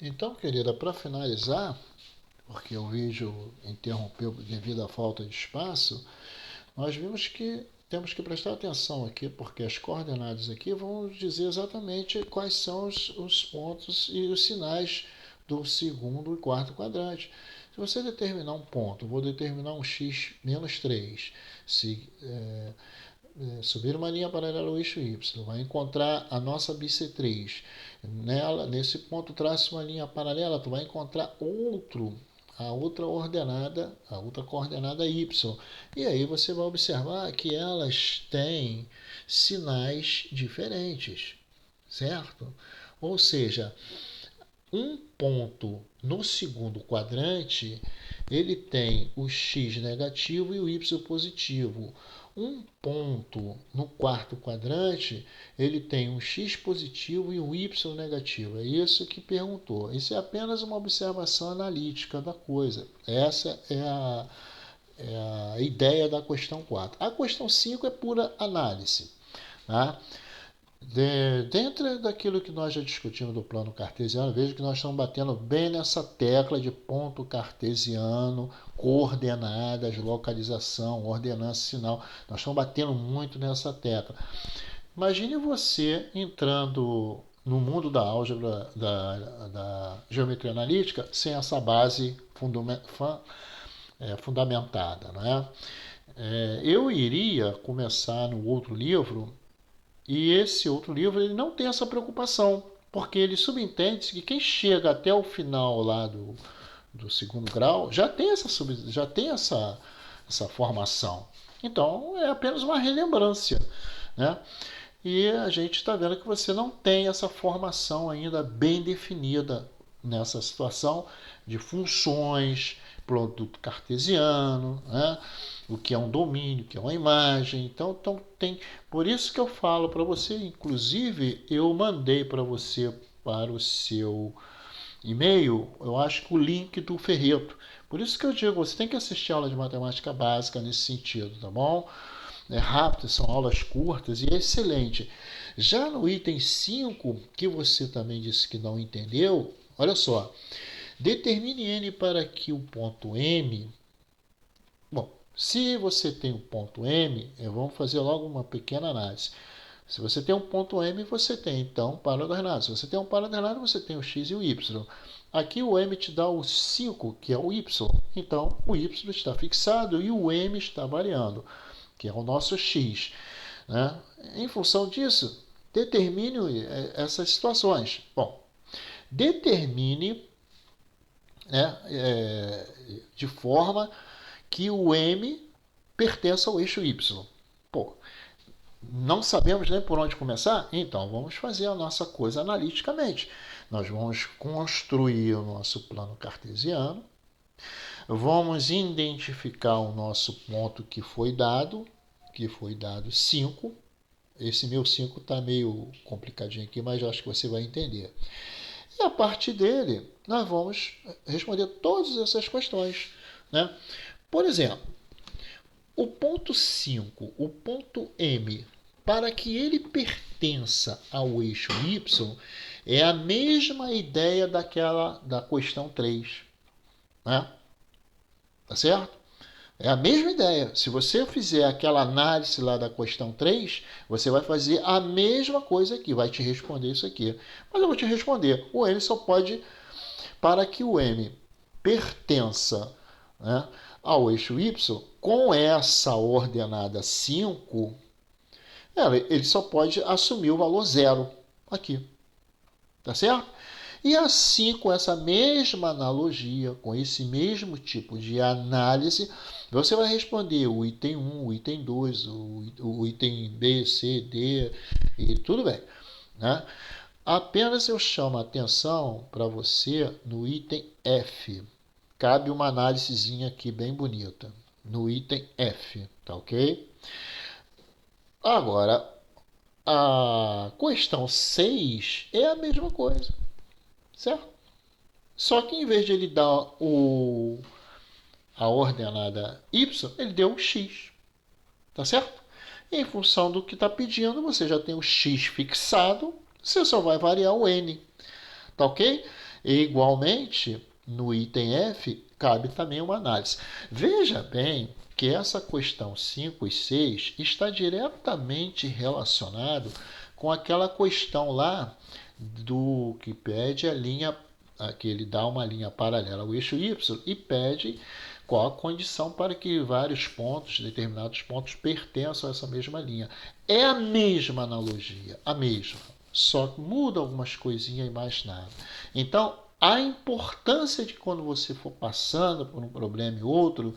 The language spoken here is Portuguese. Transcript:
Então, querida, para finalizar, porque o vídeo interrompeu devido à falta de espaço, nós vimos que temos que prestar atenção aqui, porque as coordenadas aqui vão dizer exatamente quais são os pontos e os sinais do segundo e quarto quadrante. Se você determinar um ponto, vou determinar um x menos 3. Se subir uma linha paralela ao eixo y, vai encontrar a nossa bissetriz. Nesse ponto, traça uma linha paralela, tu vai encontrar a outra coordenada y. E aí você vai observar que elas têm sinais diferentes, certo? Ou seja, um ponto no segundo quadrante, ele tem o x negativo e o y positivo. Um ponto no quarto quadrante, ele tem um x positivo e um y negativo. É isso que perguntou. Isso é apenas uma observação analítica da coisa. Essa é a ideia da questão 4. A questão 5 é pura análise. Tá? Dentro daquilo que nós já discutimos do plano cartesiano, veja que nós estamos batendo bem nessa tecla de ponto cartesiano, coordenadas, localização, ordenança, sinal. Nós estamos batendo muito nessa tecla. Imagine você entrando no mundo da álgebra, da geometria analítica, sem essa base fundamentada. Né? Eu iria começar no outro livro, e esse outro livro ele não tem essa preocupação, porque ele subentende que quem chega até o final lá do segundo grau já tem essa formação. Então é apenas uma relembrança. Né? E a gente está vendo que você não tem essa formação ainda bem definida nessa situação de funções, produto cartesiano, né? O que é um domínio, o que é uma imagem. Então tem. Por isso que eu falo para você, inclusive eu mandei para você para o seu e-mail, eu acho que o link do Ferreto. Por isso que eu digo, você tem que assistir a aula de matemática básica nesse sentido, tá bom? É rápido, são aulas curtas e é excelente. Já no item 5, que você também disse que não entendeu, olha só. Determine n para que o ponto M... Bom, se você tem o ponto M, vamos fazer logo uma pequena análise. Se você tem um ponto M, você tem então um paraordenado. Se você tem um paraordenado, você tem o x e o y. Aqui o M te dá o 5, que é o y. Então o y está fixado e o M está variando, que é o nosso x. Né? Em função disso, determine essas situações. Bom, determine de forma que o M pertença ao eixo Y. Pô, não sabemos nem por onde começar? Então vamos fazer a nossa coisa analiticamente. Nós vamos construir o nosso plano cartesiano, vamos identificar o nosso ponto que foi dado 5. Esse meu 5 está meio complicadinho aqui, mas eu acho que você vai entender. E a partir dele, nós vamos responder todas essas questões. Né? Por exemplo, o ponto 5, o ponto M, para que ele pertença ao eixo Y, é a mesma ideia da questão 3. Né? Tá certo? É a mesma ideia. Se você fizer aquela análise lá da questão 3, você vai fazer a mesma coisa aqui, vai te responder isso aqui. Mas eu vou te responder, o M só pode, para que o M pertença, né, ao eixo Y, com essa ordenada 5, ele só pode assumir o valor 0 aqui. Tá certo? E assim, com essa mesma analogia, com esse mesmo tipo de análise, você vai responder o item 1, o item 2, o item B, C, D e tudo bem. Né? Apenas eu chamo a atenção para você no item F. Cabe uma análisezinha aqui bem bonita. No item F, tá ok? Agora, a questão 6 é a mesma coisa, certo? Só que em vez de ele dar a ordenada y, ele deu o x, tá certo? E em função do que está pedindo, você já tem o x fixado, você só vai variar o n, tá ok? E, igualmente, no item F, cabe também uma análise. Veja bem que essa questão 5 e 6 está diretamente relacionado com aquela questão lá do que pede a linha, que ele dá uma linha paralela ao eixo Y e pede qual a condição para que vários pontos, determinados pontos, pertençam a essa mesma linha. É a mesma analogia, a mesma. Só que muda algumas coisinhas e mais nada. Então, a importância de quando você for passando por um problema e outro,